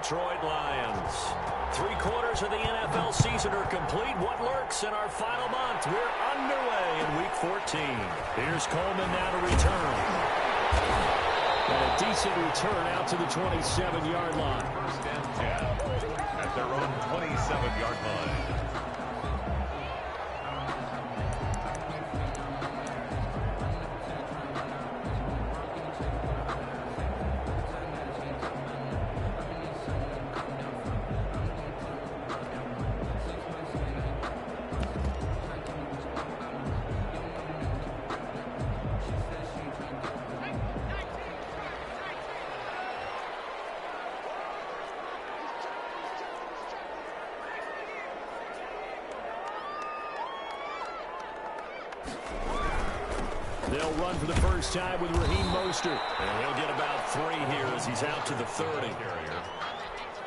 Detroit Lions. 3/4 of the NFL season are complete. What lurks in our final month? We're underway in Week 14. Here's Coleman now to return. And a decent return out to the 27-yard line. First and 10 at their own 27-yard line. They'll run for the first time with Raheem Mostert. And he'll get about 3 here as he's out to the 30.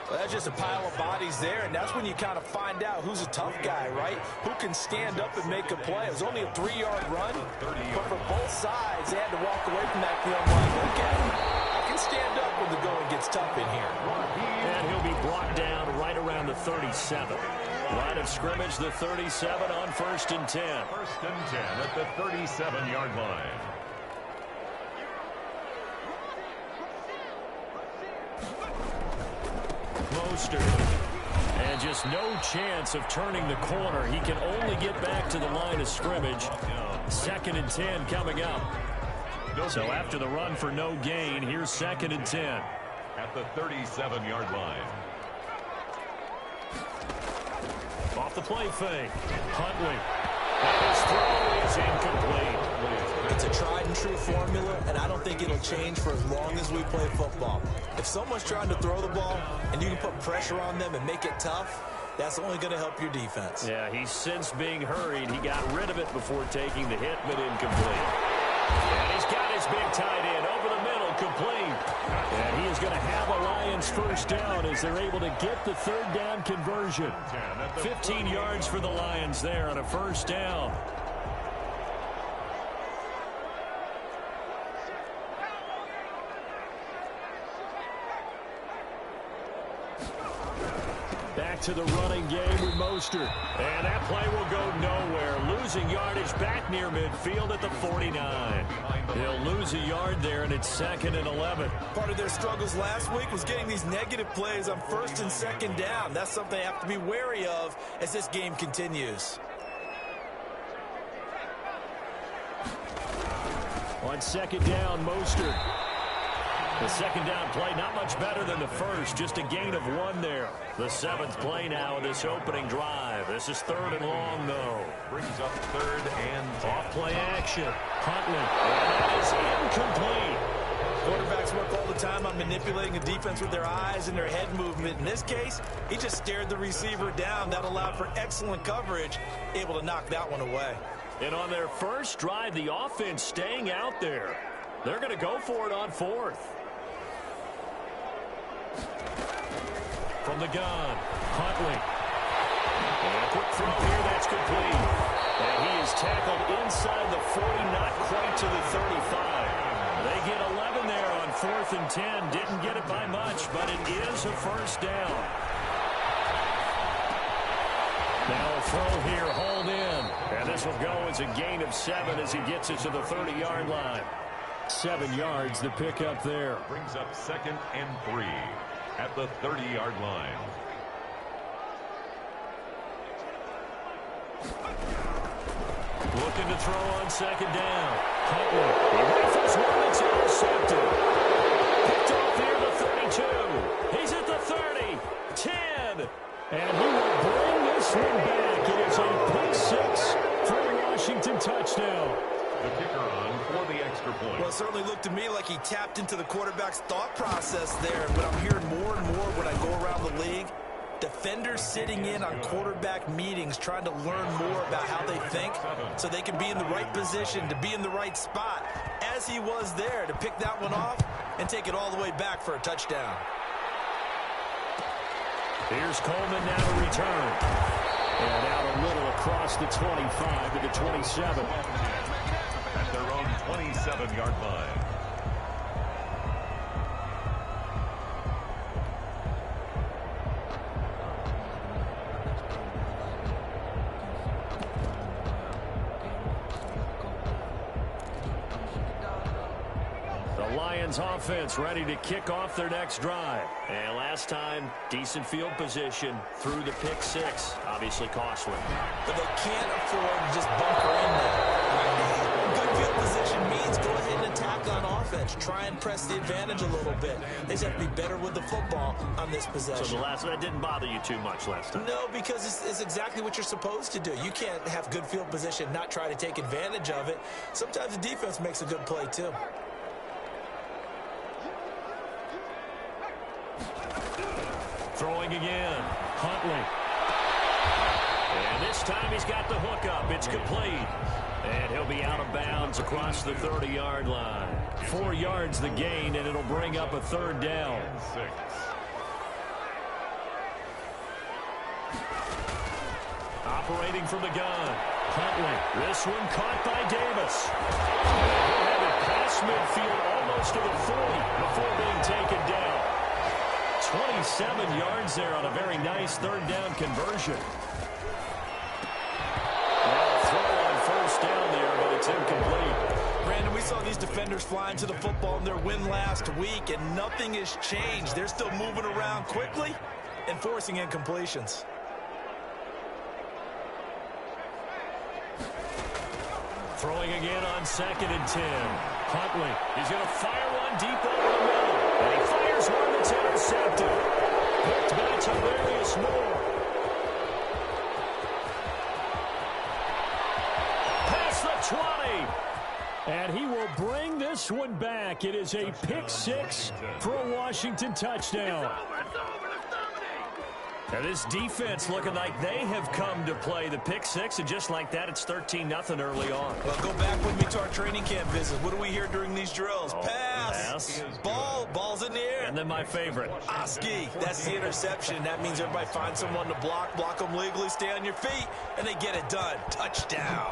Well, that's just a pile of bodies there, and that's when you kind of find out who's a tough guy, right? Who can stand up and make a play. It was only a 3-yard run, but for both sides, they had to walk away from that field like, okay, I can stand up when the going gets tough in here. And he'll be brought down right around the 37. Line of scrimmage, the 37 on 1st and 10. 1st and 10 at the 37-yard line. Mostert. And just no chance of turning the corner. He can only get back to the line of scrimmage. 2nd and 10 coming up. So after the run for no gain, here's 2nd and 10. At the 37-yard line. Off the play fake. Huntley. And his throw is incomplete. It's a tried and true formula, and I don't think it'll change for as long as we play football. If someone's trying to throw the ball and you can put pressure on them and make it tough, that's only going to help your defense. Yeah, he's since being hurried. He got rid of it before taking the hit, but incomplete. And he's got his big tight end over the middle, complete. And he is going to have a Lions first down as they're able to get the 3rd down conversion. 15 yards for the Lions there on a first down. Back to the running game with Mostert. And that play will go nowhere. Losing yardage back near midfield at the 49. He'll lose a yard there, and it's 2nd and 11. Part of their struggles last week was getting these negative plays on 1st and 2nd down. That's something they have to be wary of as this game continues. On 2nd down, Mostert. The 2nd down play, not much better than the first, just a gain of 1 there. The 7th play now of this opening drive. This is 3rd and long, though. Brings up 3rd and 10. Off play action. Huntley. And that is incomplete. Quarterbacks work all the time on manipulating a defense with their eyes and their head movement. In this case, he just stared the receiver down. That allowed for excellent coverage, able to knock that one away. And on their first drive, the offense staying out there. They're going to go for it on 4th. From the gun, Huntley. And a quick throw here, that's complete. And he is tackled inside the 40, not quite to the 35. They get 11 there on 4th and 10. Didn't get it by much, but it is a first down. Now a throw here, hauled in. And this will go as a gain of 7 as he gets it to the 30-yard line. 7 yards, the pickup there. Brings up 2nd and 3 at the 30-yard line. Looking to throw on 2nd down. Huntley. He rifles one that's intercepted. Picked off here the 32. He's at the 30. 10. And he will bring this one back. And it's a pick 6 for a Washington touchdown. The kicker on for the extra point. Well, it certainly looked to me like he tapped into the quarterback's thought process there. But I'm hearing more and more when I go around the league, defenders sitting in on quarterback meetings trying to learn more about how they think so they can be in the right position, to be in the right spot, as he was there to pick that one off and take it all the way back for a touchdown. Here's Coleman now to return. And out a little across the 25 to the 27. At their own 27-yard line. Lions offense ready to kick off their next drive. And last time, decent field position through the pick six. Obviously costly. But they can't afford to just bunker in there. Good field position means go ahead and attack on offense. Try and press the advantage a little bit. They just have to be better with the football on this possession. So that didn't bother you too much last time? No, because it's exactly what you're supposed to do. You can't have good field position, not try to take advantage of it. Sometimes the defense makes a good play too. Throwing again. Huntley. And this time he's got the hook up. It's complete. And he'll be out of bounds across the 30-yard line. 4 yards the gain, and it'll bring up a third down. 6. Operating from the gun. Huntley. This one caught by Davis. He'll have it past midfield almost to the 40 before being taken down. 27 yards there on a very nice third down conversion. Down there, but it's incomplete. Brandon, we saw these defenders flying to the football in their win last week, and nothing has changed. They're still moving around quickly and forcing incompletions. Throwing again on 2nd and 10. Huntley, he's going to fire one deep over the middle. And he fires one that's intercepted. Picked by Tavarius Moore. Past the 20. And he will bring this one back. It is a pick six for a Washington touchdown. Now this defense looking like they have come to play the pick six, and just like that, it's 13-0 early on. Well, go back with me to our training camp visit. What do we hear during these drills? Pass. Ball's in the air. And then my favorite. Oski, that's the interception. That means everybody finds someone to block them legally, stay on your feet, and they get it done. Touchdown.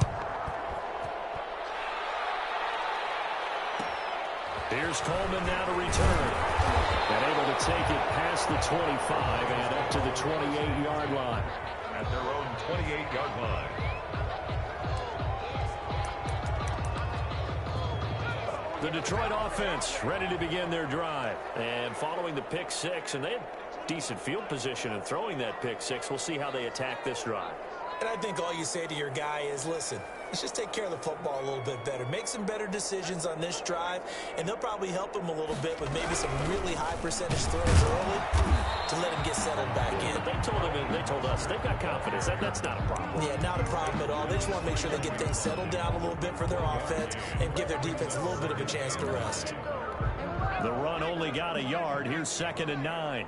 Here's Coleman now to return. And able to take it past the 25 and up to the 28-yard line. At their own 28-yard line. The Detroit offense ready to begin their drive. And following the pick six, and they had decent field position in throwing that pick six. We'll see how they attack this drive. And I think all you say to your guy is, listen, let's just take care of the football a little bit better. Make some better decisions on this drive, and they'll probably help him a little bit with maybe some really high percentage throws early to let him get settled back in. They told us they've got confidence. That's not a problem. Yeah, not a problem at all. They just want to make sure they get things settled down a little bit for their offense and give their defense a little bit of a chance to rest. The run only got a yard. Here's 2nd and 9.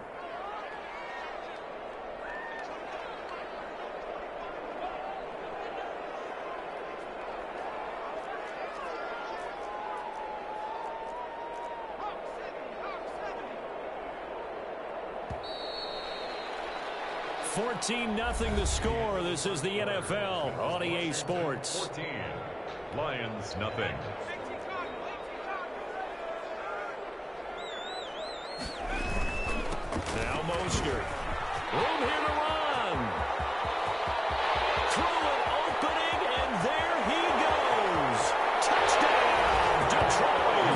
Nothing the score. This is the NFL on EA Sports. 14. Lions, nothing. Now Mostert. Room here to run. Through an opening, and there he goes. Touchdown, Detroit.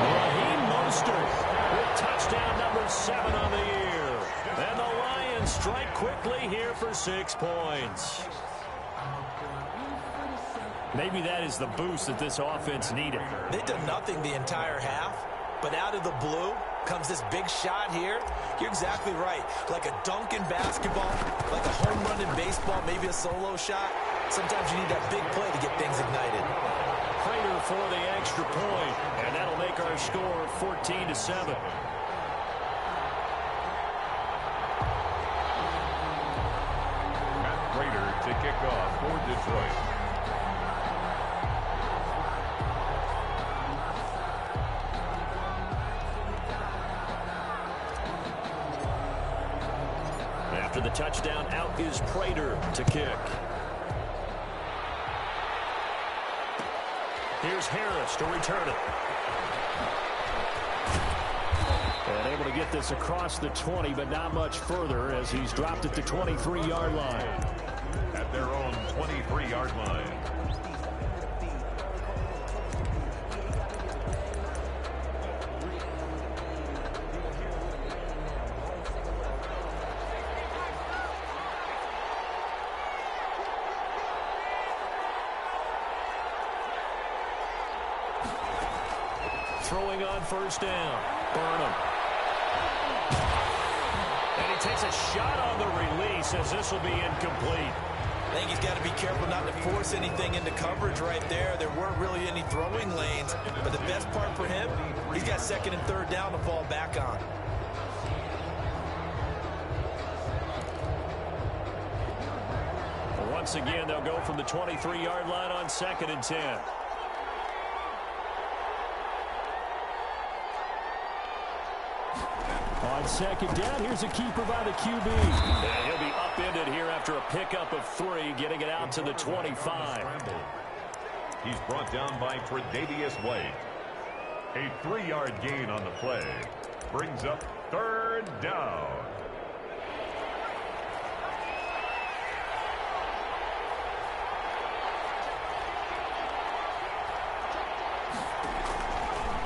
Raheem Mostert with touchdown number 7 on the year. And the Lions strike quickly here for 6 points. Maybe that is the boost that this offense needed. They've done nothing the entire half, but out of the blue comes this big shot here. You're exactly right. Like a dunk in basketball, like a home run in baseball, maybe a solo shot. Sometimes you need that big play to get things ignited. Prater for the extra point, and that'll make our score 14-7. To kick off for Detroit. After the touchdown, out is Prater to kick. Here's Harris to return it. And able to get this across the 20, but not much further as he's dropped at the 23-yard line. At their own 23-yard line. throwing on first down. Burnham. And he takes a shot on the release as this will be incomplete. I think he's got to be careful not to force anything into coverage right there. There weren't really any throwing lanes. But the best part for him, he's got second and third down to fall back on. Once again, they'll go from the 23-yard line on 2nd and 10. On 2nd down, here's a keeper by the QB. And he'll be upended here after a pickup of 3, getting it out to the 25. He's brought down by Tre'Davious White. A 3-yard gain on the play. Brings up 3rd down.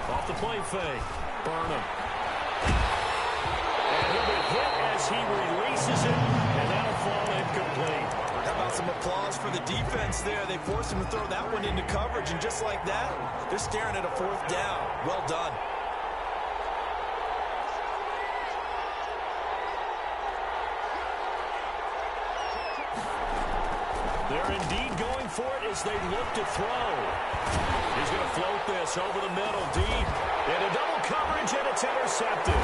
Off the play fake. Burnham. And he'll be hit as he releases it, and that'll fall incomplete. How about some applause for the defense there? They forced him to throw that one into coverage, and just like that, they're staring at a 4th down. Well done. They're indeed going for it as they look to throw. He's going to float this over the middle, deep. Into double coverage, and it's intercepted.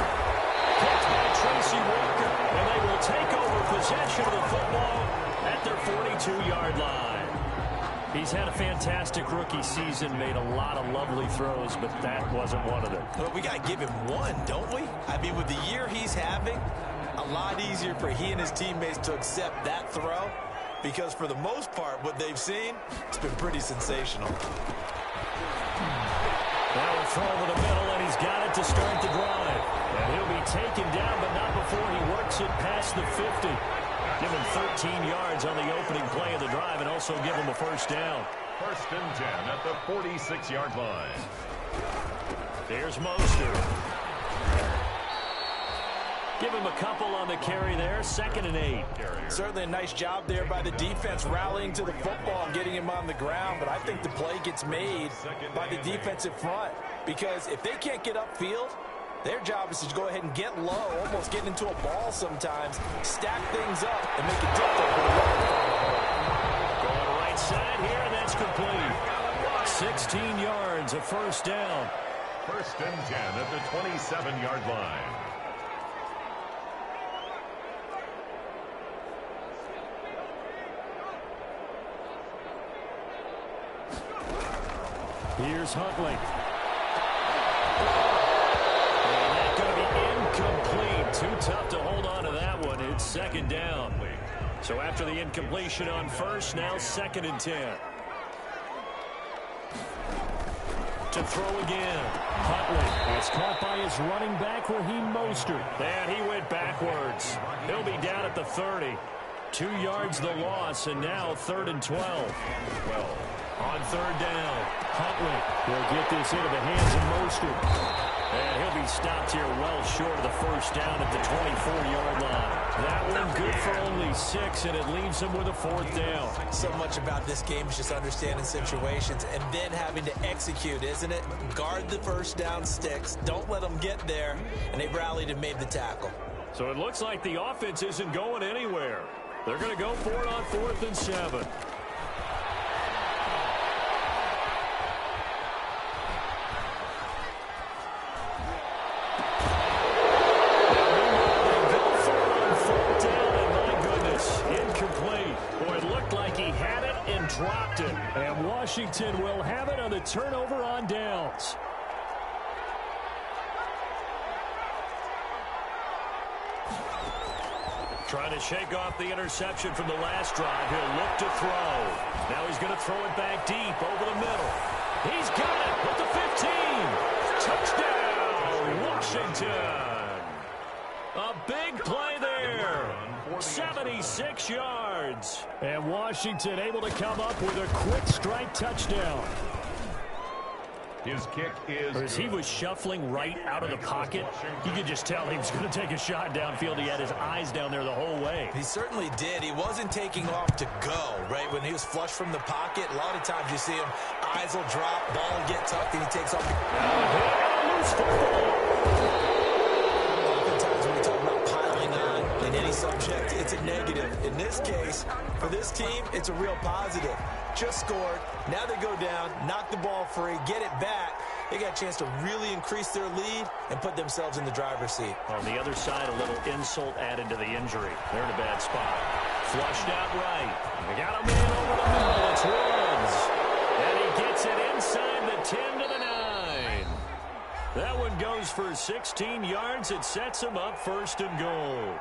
Picked by Tracy Walker, and they will take over possession of the football at their 42-yard line. He's had a fantastic rookie season, made a lot of lovely throws, but that wasn't one of them. Well, we got to give him one, don't we? I mean, with the year he's having, a lot easier for he and his teammates to accept that throw. Because for the most part, what they've seen, it's been pretty sensational. Now a throw over the middle, and he's got it to start the drive. And he'll be taken down, but not before he works it past the 50. Give him 13 yards on the opening play of the drive, and also give him a first down. 1st and 10 at the 46-yard line. There's Mostert. Give him a couple on the carry there. 2nd and 8. Certainly a nice job there by the defense rallying to the football and getting him on the ground. But I think the play gets made by the defensive front. Because if they can't get upfield, their job is to go ahead and get low, almost get into a ball sometimes, stack things up, and make it difficult for the running. Going right side here, and that's complete. 16 yards, a first down. 1st and 10 at the 27-yard line. Here's Huntley. And that's going to be incomplete. Too tough to hold on to that one. It's 2nd down. So after the incompletion on first, now 2nd and 10. To throw again. Huntley. It's caught by his running back, Raheem Mostert. And he went backwards. He'll be down at the 30. 2 yards the loss, and now 3rd and 12. On 3rd down, Huntley will get this into the hands of Mostert. And he'll be stopped here well short of the first down at the 24-yard line. That one good for only 6, and it leaves him with a 4th down. So much about this game is just understanding situations and then having to execute, isn't it? Guard the first down sticks. Don't let them get there. And they rallied and made the tackle. So it looks like the offense isn't going anywhere. They're going to go for it on 4th and 7. Dropped it, and Washington will have it on the turnover on downs. Trying to shake off the interception from the last drive. He'll look to throw. Now he's going to throw it back deep over the middle. He's got it with the 15. Touchdown, Washington. A big play there. 76 yards. And Washington able to come up with a quick strike touchdown. His kick is As he was shuffling right out of the pocket, you could just tell he was going to take a shot downfield. He had his eyes down there the whole way. He certainly did. He wasn't taking off to go, right? When he was flush from the pocket, a lot of times you see him, eyes will drop, ball will get tucked, and he takes off. lose football. Oftentimes when we talk about piling on in any subject, it's a negative. In this case, for this team, it's a real positive. Just scored. Now they go down, knock the ball free, get it back. They got a chance to really increase their lead and put themselves in the driver's seat. On the other side, a little insult added to the injury. They're in a bad spot. Flushed out right. They got a man over the middle. It's Woods. And he gets it inside the 10 to the 9. That one goes for 16 yards. It sets him up first and goal.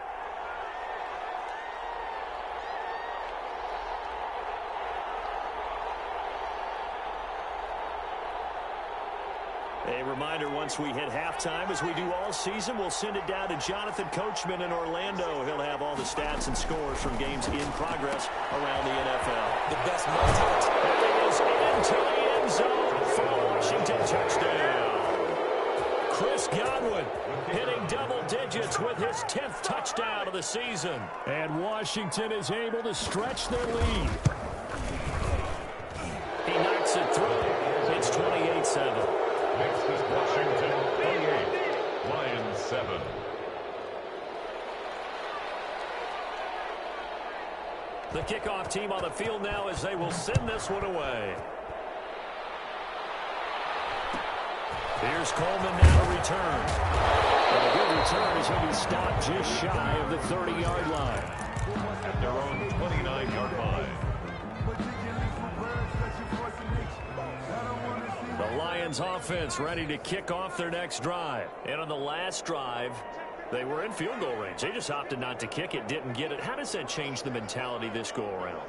A reminder, once we hit halftime, as we do all season, we'll send it down to Jonathan Coachman in Orlando. He'll have all the stats and scores from games in progress around the NFL. The best multi. That is into the end zone for a Washington touchdown. Chris Godwin hitting double digits with his 10th touchdown of the season. And Washington is able to stretch their lead. He knocks it through. It's 28-7. Next is Washington 28, Lions 7. The kickoff team on the field now as they will send this one away. Here's Coleman now to return. And a good return as he'll be stopped just shy of the 30-yard line. At their own 29-yard line. The Lions offense ready to kick off their next drive. And on the last drive, they were in field goal range. They just opted not to kick it, didn't get it. How does that change the mentality this go around?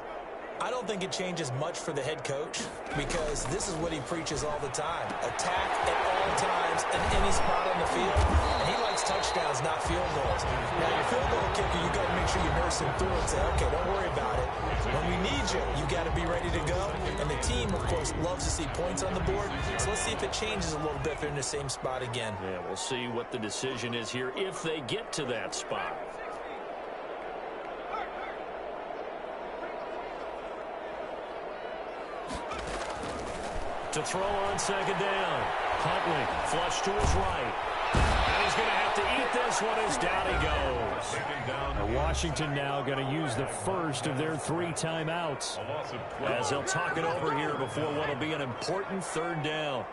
I don't think it changes much for the head coach because this is what he preaches all the time. Attack at all times in any spot on the field. And he likes touchdowns, not field goals. Now, your field goal kicker, you got to make sure you nurse him through and say, okay, don't worry about it. When we need you, you got to be ready to go. And the team, of course, loves to see points on the board. So let's see if it changes a little bit if they're in the same spot again. Yeah, we'll see what the decision is here if they get to that spot. To throw on second down. Huntley, flush to his right. And he's going to have to eat this one as down he goes. And Washington now going to use the first of their 3 timeouts. As they'll talk it over here before what will be an important third down.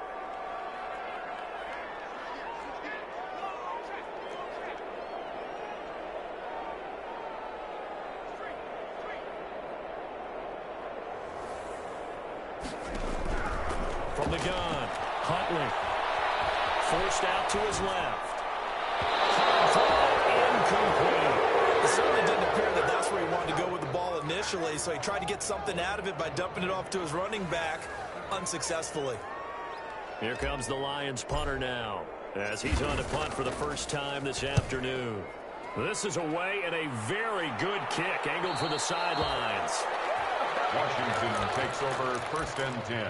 From the gun, Huntley, forced out to his left. Incomplete. It certainly didn't appear that that's where he wanted to go with the ball initially, so he tried to get something out of it by dumping it off to his running back unsuccessfully. Here comes the Lions punter now, as he's on to punt for the first time this afternoon. This is away and a very good kick, angled for the sidelines. Washington takes over first and 10.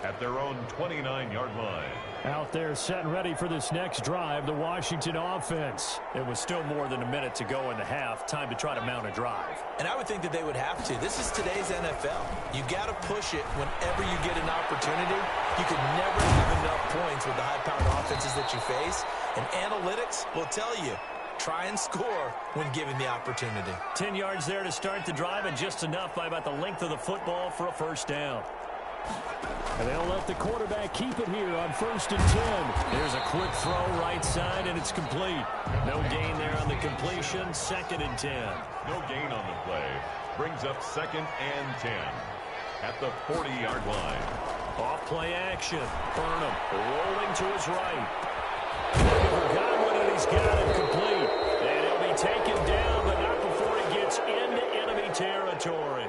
At their own 29-yard line. Out there set and ready for this next drive, the Washington offense. It was still more than a minute to go in the half. Time to try to mount a drive. And I would think that they would have to. This is today's NFL. You got to push it whenever you get an opportunity. You can never give enough points with the high-powered offenses that you face. And analytics will tell you, try and score when given the opportunity. 10 yards there to start the drive, and just enough by about the length of the football for a first down. And they'll let the quarterback keep it here on first and 10. There's a quick throw right side, and it's complete. No gain there on the completion. Second and 10. No gain on the play. Brings up second and 10. At the 40-yard line. Off play action. Burnham rolling to his right. Godwin, and he's got it complete. And he'll be taken down, but not before he gets into enemy territory.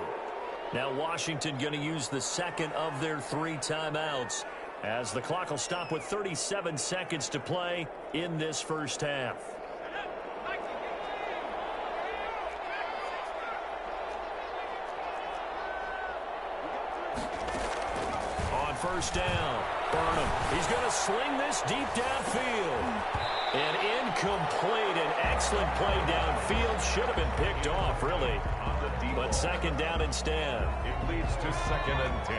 Now Washington going to use the second of their 3 timeouts as the clock will stop with 37 seconds to play in this first half. On first down, Burnham. He's going to sling this deep downfield. And incomplete. An excellent play downfield. Should have been picked off, really. But second down instead. It leads to second and 10.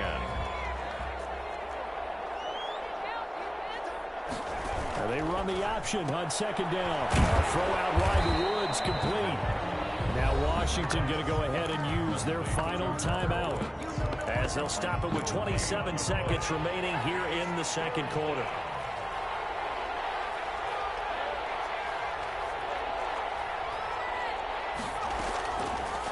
They run the option on second down. A throw out wide to Woods, complete. Now Washington going to go ahead and use their final timeout, as they'll stop it with 27 seconds remaining here in the second quarter.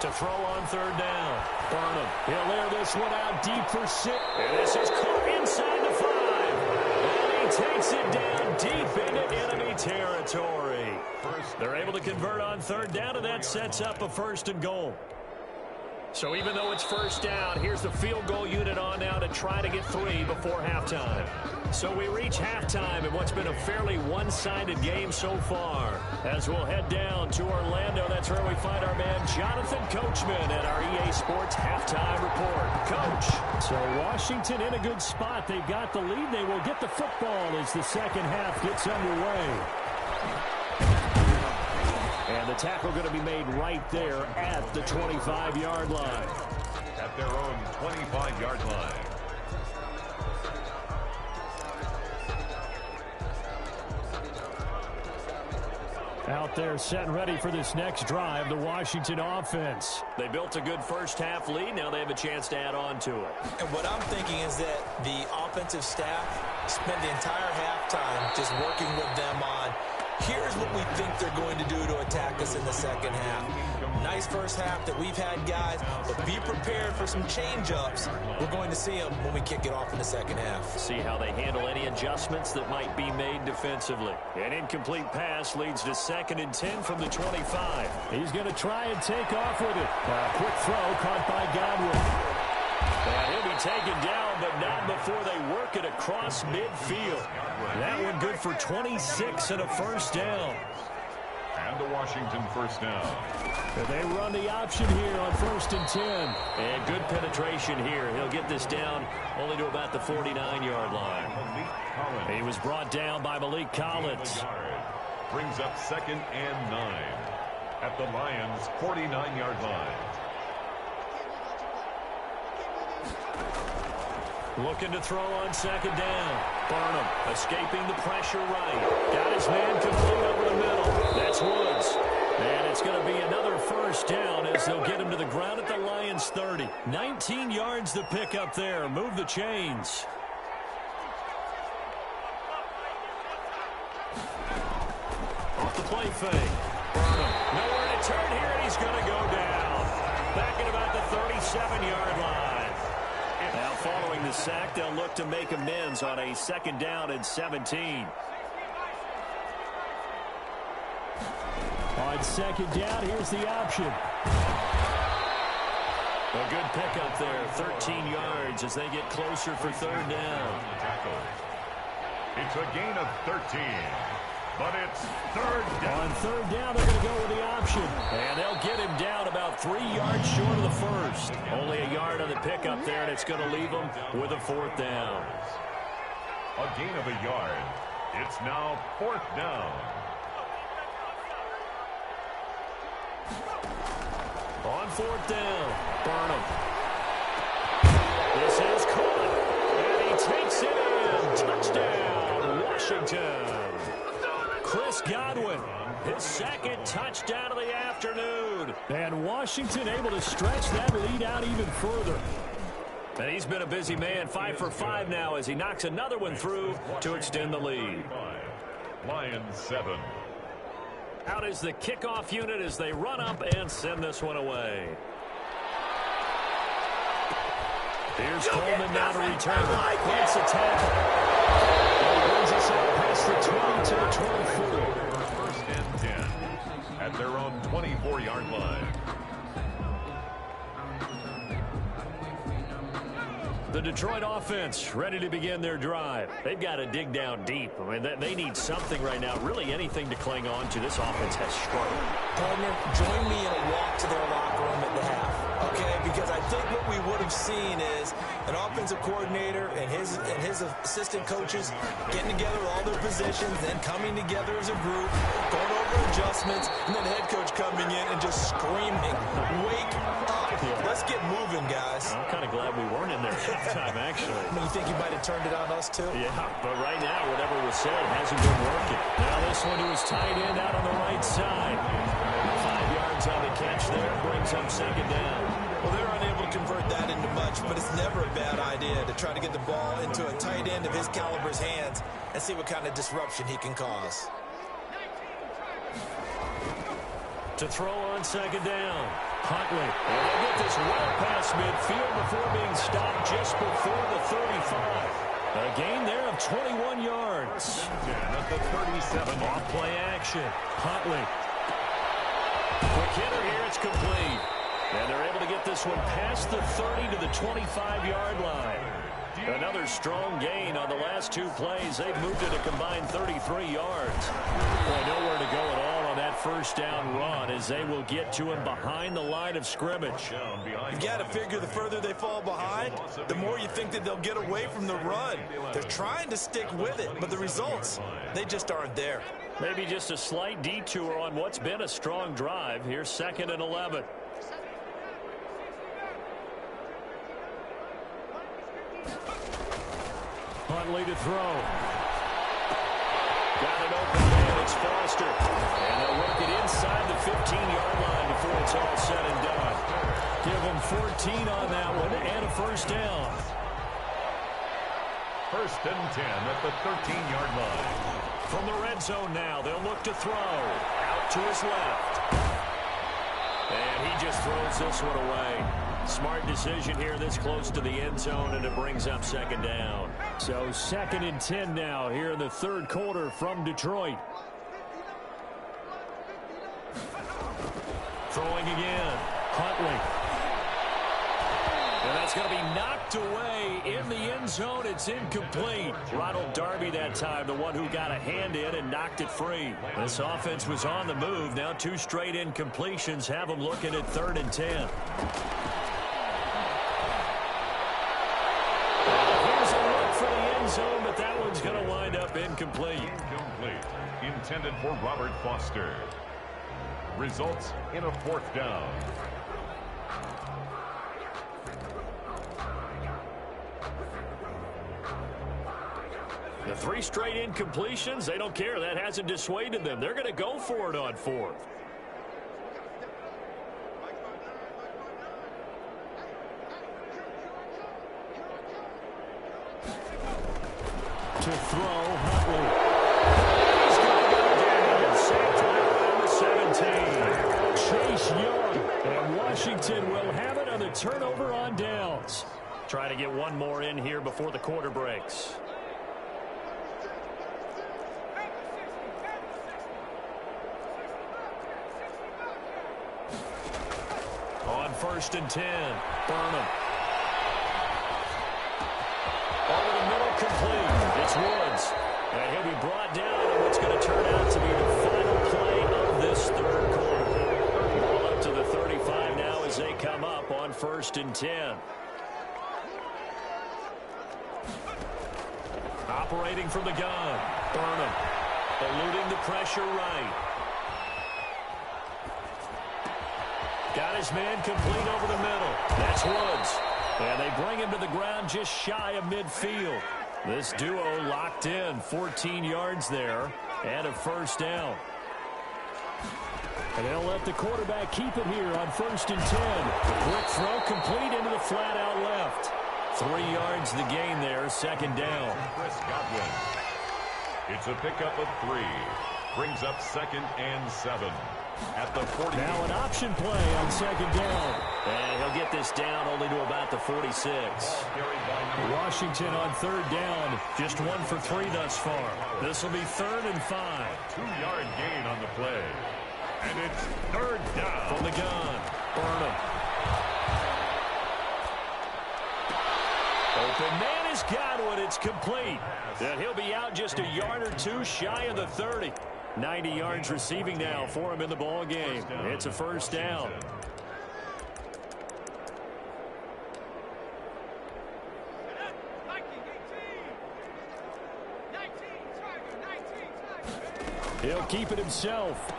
To throw on third down. Burnham. He'll air this one out deep for 6. And this is caught inside the 5. And he takes it down deep into enemy territory. They're able to convert on third down, and that sets up a 1st and goal. So even though it's first down, here's the field goal unit on now to try to get 3 before halftime. So we reach halftime in what's been a fairly one-sided game so far. As we'll head down to Orlando, that's where we find our man Jonathan Coachman at our EA Sports Halftime Report. Coach. So Washington in a good spot. They've got the lead. They will get the football as the second half gets underway. And the tackle going to be made right there at the 25-yard line. At their own 25-yard line. Out there set and ready for this next drive, the Washington offense. They built a good first half lead. Now they have a chance to add on to it. And what I'm thinking is that the offensive staff spent the entire halftime just working with them on, here's what we think they're going to do to attack us in the second half. Nice first half that we've had, guys, but be prepared for some change-ups. We're going to see them when we kick it off in the second half. See how they handle any adjustments that might be made defensively. An incomplete pass leads to 2nd and 10 from the 25. He's going to try and take off with it. A quick throw caught by Godwin. And he'll be taken down, but not before they work it across midfield. That one good for 26 and a 1st down. And the Washington 1st down. And they run the option here on 1st and 10. And good penetration here. He'll get this down only to about the 49-yard line. He was brought down by Malik Collins. Brings up 2nd and 9 at the Lions' 49-yard line. Looking to throw on second down. Burnham escaping the pressure right. Got his man complete over the middle. That's Woods. And it's going to be another 1st down as they'll get him to the ground at the Lions' 30. 19 yards to pick up there. Move the chains. Off the play fake. Burnham. Nowhere to turn here, and he's going to go down. Back at about the 37-yard line. Now following the sack, they'll look to make amends on a 2nd down and 17. On 2nd down, here's the option. A good pickup there, 13 yards as they get closer for 3rd down. It's a gain of 13. But it's 3rd down. On 3rd down, they're going to go with the option. And they'll get him down about 3 yards short of the 1st. Only a yard on the pickup there, and it's going to leave them with a 4th down. A gain of a yard. It's now 4th down. On 4th down, Burnham. This is caught. And he takes it in. Touchdown, Washington. Chris Godwin, his 2nd touchdown of the afternoon. And Washington able to stretch that lead out even further. And he's been a busy man, 5 for 5 now as he knocks another one through to extend the lead. Lions 7. Out is the kickoff unit as they run up and send this one away. Here's Coleman now to return. Points the tackle. And he brings us out past the 20 to the 24. 1st and 10 at their own 24-yard line. The Detroit offense ready to begin their drive. They've got to dig down deep. I mean, they need something right now, really anything to cling on to. This offense has struggled. Partner, join me in a walk to their locker room at the half, okay? Because I think what we would have seen is an offensive coordinator and his assistant coaches getting together with all their positions, then coming together as a group, going over adjustments, and then the head coach coming in and just screaming, wake up. Let's Let's get moving, guys. I'm kind of glad we weren't in there halftime, actually. You think you might have turned it on us, too? Yeah, but right now, whatever was said hasn't been working. Now this one to his tight end out on the right side. 5 yards on the catch there, brings up second down. Well, they're unable to convert that into much, but it's never a bad idea to try to get the ball into a tight end of his caliber's hands and see what kind of disruption he can cause. To throw on second down. Huntley. And they'll get this well past midfield before being stopped just before the 35. A gain there of 21 yards. At the 37. Off play action. Huntley. Quick hitter here. It's complete. And they're able to get this one past the 30 to the 25-yard line. Another strong gain on the last 2 plays. They've moved it a combined 33 yards. Boy, nowhere to go at all on that first down run as they will get to him behind the line of scrimmage. You got to figure the further they fall behind, the more you think that they'll get away from the run. They're trying to stick with it, but the results, they just aren't there. Maybe just a slight detour on what's been a strong drive. Here's 2nd and 11. Huntley to throw. Got it open man. It's Foster. And they'll work it inside the 15-yard line before it's all said and done. Give them 14 on that one and a first down. 1st and 10 at the 13-yard line. From the red zone now, they'll look to throw. Out to his left. And he just throws this one away. Smart decision here this close to the end zone, and it brings up second down. So 2nd and 10 now here in the 3rd quarter from Detroit. Throwing again. Huntley. And that's going to be knocked away in the end zone. It's incomplete. Ronald Darby that time, the one who got a hand in and knocked it free. This offense was on the move. Now 2 straight incompletions have them looking at 3rd and 10. Here's a look for the end zone, but that one's going to wind up incomplete. Incomplete. Intended for Robert Foster. Results in a 4th down. The 3 straight incompletions, they don't care. That hasn't dissuaded them. They're going to go for it on 4th. To throw, Huntley. He's going to go down. Sacked around the 17. Chase Young. And Washington will have it on the turnover on downs. Try to get one more in here before the quarter breaks. On 1st and 10, Burnham. Over the middle, complete. It's Woods. And he'll be brought down in what's going to turn out to be the final play of this 3rd quarter. Ball up to the 35 now as they come up on 1st and 10. Operating from the gun, Burnham. Eluding the pressure right. Got his man complete over the middle. That's Woods. And they bring him to the ground just shy of midfield. This duo locked in. 14 yards there and a first down. And they'll let the quarterback keep it here on 1st and 10. The quick throw complete into the flat out left. 3 yards the gain there, 2nd down. Chris Godwin. It's a pickup of 3. Brings up 2nd and 7. At the 40. Now an option play on 2nd down. And he'll get this down only to about the 46. Washington on 3rd down. Just 1 for 3 thus far. This will be 3rd and 5. 2-yard gain on the play. And it's 3rd down. From the gun, Burnham. Open man has got one. It's complete. And he'll be out just a yard or 2 shy of the 30. 90 yards receiving now for him in the ball game. It's a first down. He'll keep it himself.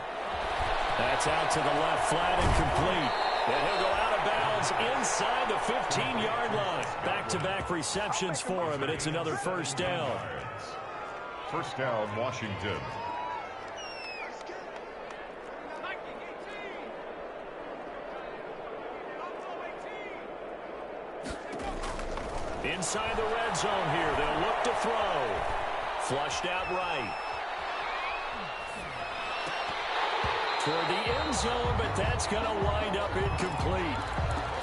That's out to the left, flat and complete. And he'll go out of bounds inside the 15-yard line. Back-to-back receptions for him, and it's another first down. First down, Washington. Inside the red zone here. They'll look to throw. Flushed out right. Toward the end zone, but that's going to wind up incomplete.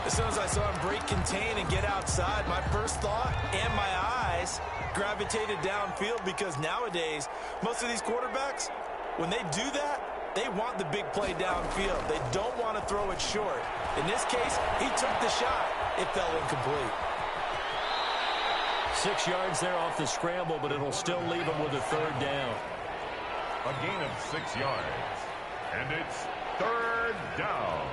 As soon as I saw him break contain and get outside, my first thought and my eyes gravitated downfield, because nowadays, most of these quarterbacks, when they do that, they want the big play downfield. They don't want to throw it short. In this case, he took the shot. It fell incomplete. 6 yards there off the scramble, but it'll still leave him with a third down. A gain of 6 yards. And it's third down.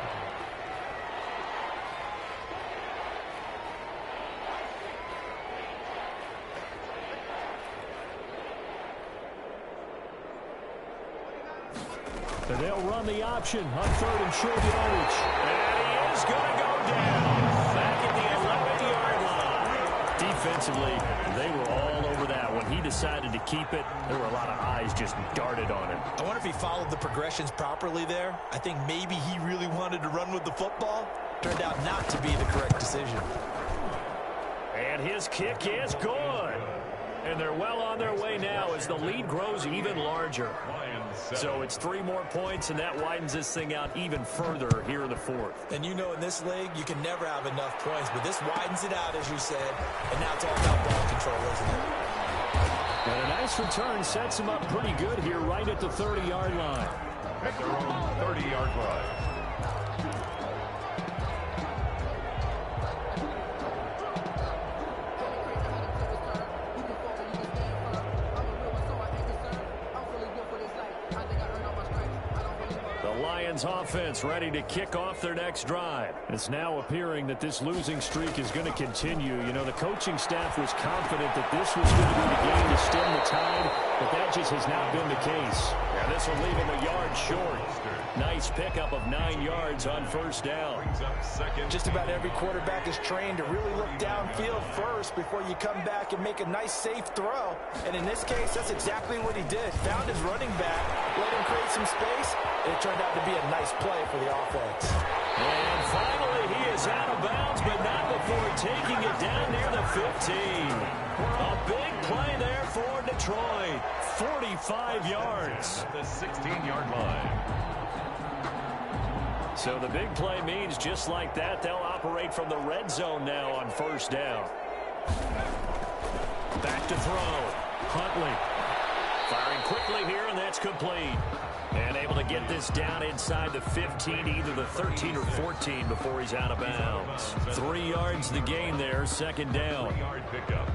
And they'll run the option on third and short yardage. And he is going to go down. Back at the 11-yard line. Defensively, they were all over that. When he decided to keep it, there were a lot of eyes just darted on him. I wonder if he followed the progressions properly there. I think maybe he really wanted to run with the football. Turned out not to be the correct decision. And his kick is good. And they're well on their way now as the lead grows even larger. So it's 3 more points, and that widens this thing out even further here in the fourth. And you know, in this league, you can never have enough points, but this widens it out, as you said, and now it's all about ball control, isn't it? And a nice return sets him up pretty good here right at the 30-yard line. At their own 30-yard line. Offense ready to kick off their next drive. It's now appearing that this losing streak is going to continue. You know, the coaching staff was confident that this was going to be the game to stem the tide, but that just has not been the case. Yeah, this will leave him a yard short. Nice pickup of 9 yards on first down. Just about every quarterback is trained to really look downfield first before you come back and make a nice, safe throw. And in this case, that's exactly what he did. Found his running back, let him create some space, and it turned out to be a nice play for the offense. And finally, he is out of bounds, but not before taking it down near the 15. A big play there for Detroit. 45 yards. The 16-yard line. So the big play means just like that, they'll operate from the red zone now on first down. Back to throw. Huntley firing quickly here, and that's complete. And able to get this down inside the 15, either the 13 or 14 before he's out of bounds. 3 yards the gain there, second down. 3-yard pickup.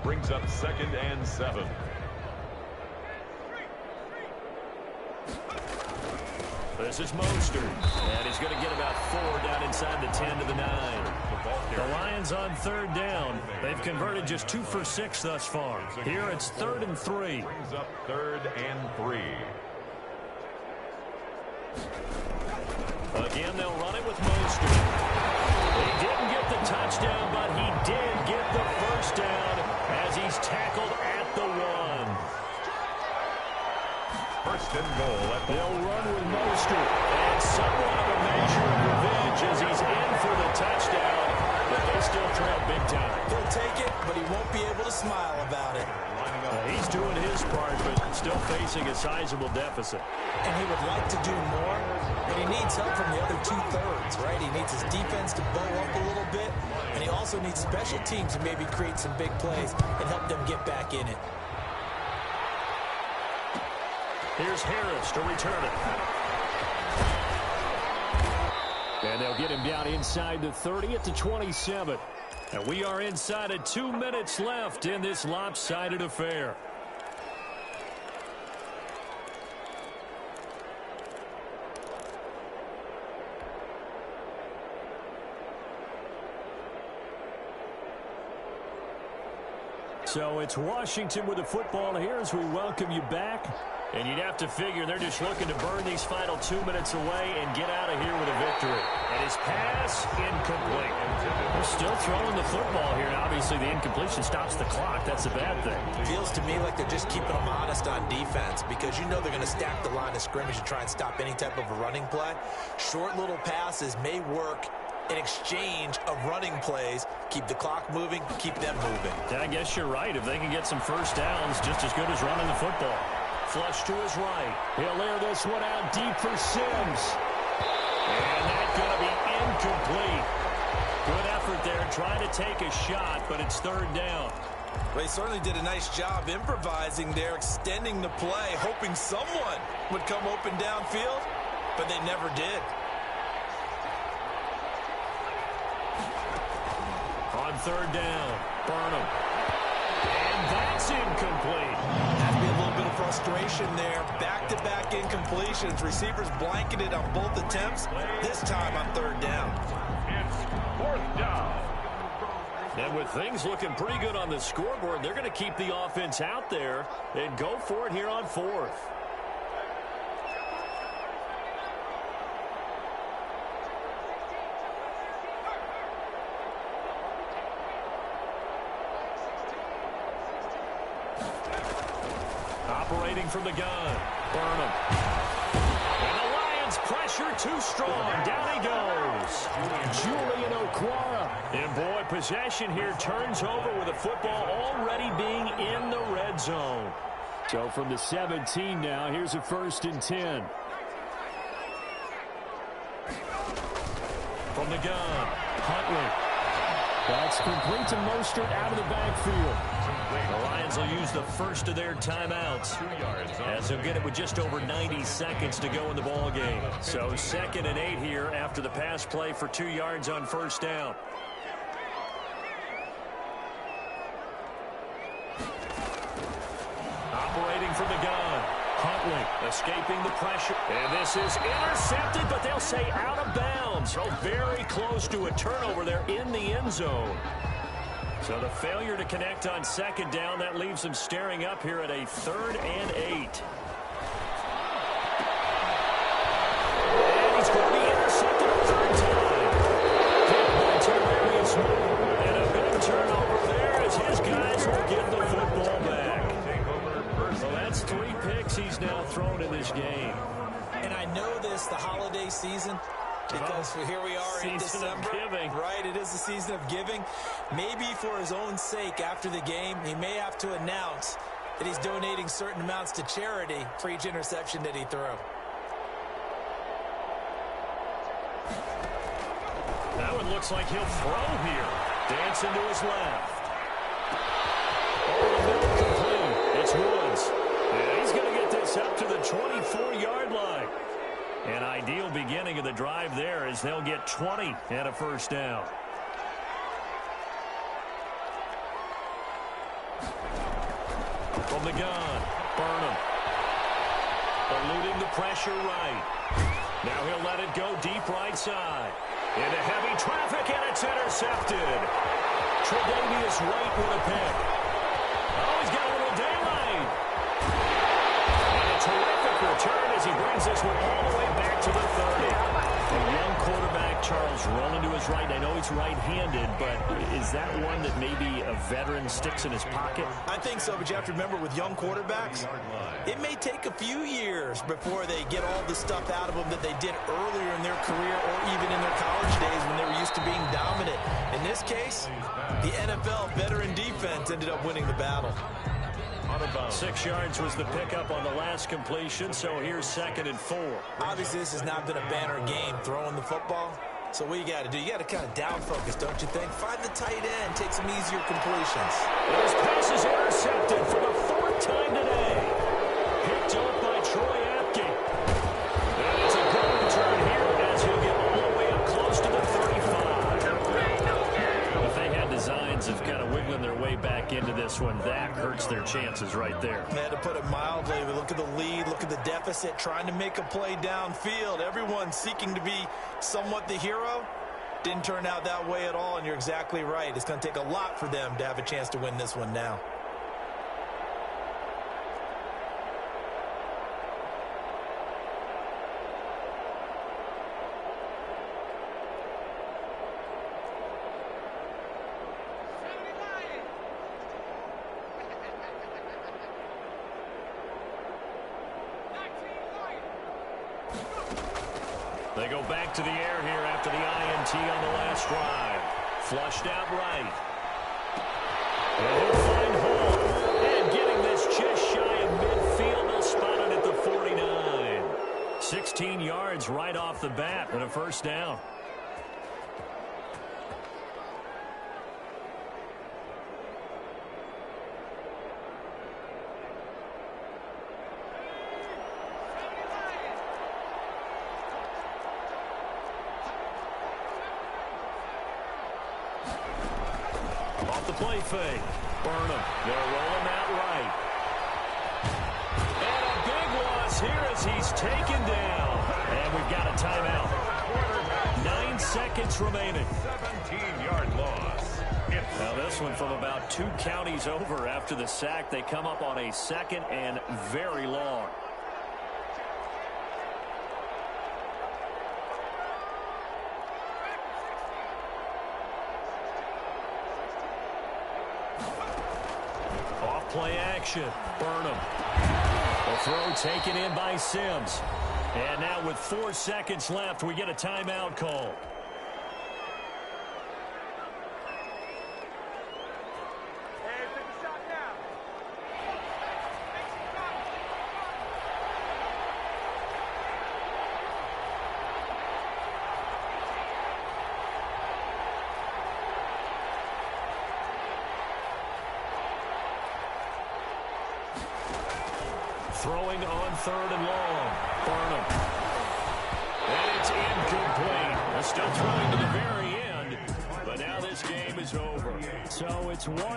Brings up 2nd and 7. This is Mostert, and he's going to get about 4 down inside the 10 to the 9. The Lions on third down. They've converted just 2 for 6 thus far. Here it's 3rd and 3. Brings up 3rd and 3. Again, they'll run it with Mostert. He didn't get the touchdown, but he did get the first down as he's tackled at the 1. First and goal. They'll run with Mostert. And somewhat of a measure of revenge as he's in for the touchdown. But they still trail big time. He'll take it, but he won't be able to smile about it. He's doing his part, but still facing a sizable deficit. And he would like to do more, but he needs help from the other 2/3, right? He needs his defense to bow up a little bit, and he also needs special teams to maybe create some big plays and help them get back in it. Here's Harris to return it. And they'll get him down inside the 30 at the 27. And we are inside of 2 minutes left in this lopsided affair. So it's Washington with the football here as we welcome you back. And you'd have to figure they're just looking to burn these final 2 minutes away and get out of here with a victory. And his pass incomplete. They're still throwing the football here. Obviously, the incompletion stops the clock. That's a bad thing. Feels to me like they're just keeping them honest on defense because you know they're going to stack the line of scrimmage and try and stop any type of a running play. Short little passes may work in exchange of running plays. Keep the clock moving, keep them moving. I guess you're right. If they can get some first downs, just as good as running the football. Flush to his right. He'll air this one out deep for Sims. And that's going to be incomplete. Good effort there trying to take a shot, but it's third down. Well, he certainly did a nice job improvising there, extending the play, hoping someone would come open downfield, but they never did. On third down, Burnham. And that's incomplete. Has to be a little bit of frustration there. Back-to-back incompletions. Receivers blanketed on both attempts, this time on third down. It's fourth down. And with things looking pretty good on the scoreboard, they're going to keep the offense out there and go for it here on fourth. Operating from the gun, Burnham. And the Lions pressure too strong. Down he goes. Julian Okwara. And boy, possession here turns over with the football already being in the red zone. So from the 17 now, here's a 1st and 10. From the gun, Huntley. That's complete to Mostert out of the backfield. The Lions will use the first of their timeouts, as they'll get it with just over 90 seconds to go in the ball game. So 2nd and 8 here after the pass play for 2 yards on first down. Operating from the gun, Huntley escaping the pressure. And this is intercepted, but they'll say out of bounds. So very close to a turnover there in the end zone. So the failure to connect on 2nd down, that leaves them staring up here at a 3rd and 8. And he's going to be intercepted a 3rd time. Picked by Terrarius Moore. And a big turnover there as his guys will get the football back. So that's 3 picks he's now thrown in this game. And I know this, the holiday season, because here we are in December, right? It is the season of giving. Maybe for his own sake after the game, he may have to announce that he's donating certain amounts to charity for each interception that he threw. That one looks like he'll throw here. Dancing to his left. Over the middle, complete. It's Woods. And he's going to get this up to the 24-yard line. An ideal beginning of the drive there as they'll get 20 and a 1st down. From the gun, Burnham. Eluding the pressure right. Now he'll let it go deep right side. Into heavy traffic, and it's intercepted. Tre'Davious White with a pick. Oh, he's got a little daylight. And a terrific return as he brings this one all the way back to the 30. A young quarterback, Charles, rolling to his right. I know he's right-handed, but is that one that maybe a veteran sticks in his pocket? I think so, but you have to remember with young quarterbacks, it may take a few years before they get all the stuff out of them that they did earlier in their career or even in their college days when they were used to being dominant. In this case, the NFL veteran defense ended up winning the battle. 6 yards was the pickup on the last completion, so here's 2nd and 4. Obviously, this has not been a banner game throwing the football. So what you got to do, you got to kind of down focus, don't you think? Find the tight end, take some easier completions. This pass is intercepted for the 4th time today. Picked up by Troy Apke. And it's a good return here as he'll get all the way up close to the 35. If they had designs of kind of wiggling their way back into this one, that hurts their chances right there. They had to put it mildly. We look at the lead, look at the deficit, trying to make a play downfield. Everyone seeking to be somewhat the hero. Didn't turn out that way at all, and you're exactly right. It's going to take a lot for them to have a chance to win this one now. They go back to the air here after the INT on the last drive. Flushed out right. And he'll find Hall. And getting this just shy of midfield. They'll spot it at the 49. 16 yards right off the bat and a first down. Off the play fake. Burnham. They're rolling that right. And a big loss here as he's taken down. And we've got a timeout. 9 seconds remaining. 17-yard loss. Now this one from about 2 counties over after the sack. They come up on a second and very long. Play action. Burnham. The throw taken in by Sims. And now with 4 seconds left, we get a timeout call. Throwing on 3rd and long. Burnham. And it's incomplete. They're still throwing to the very end. But now this game is over. So it's Washington.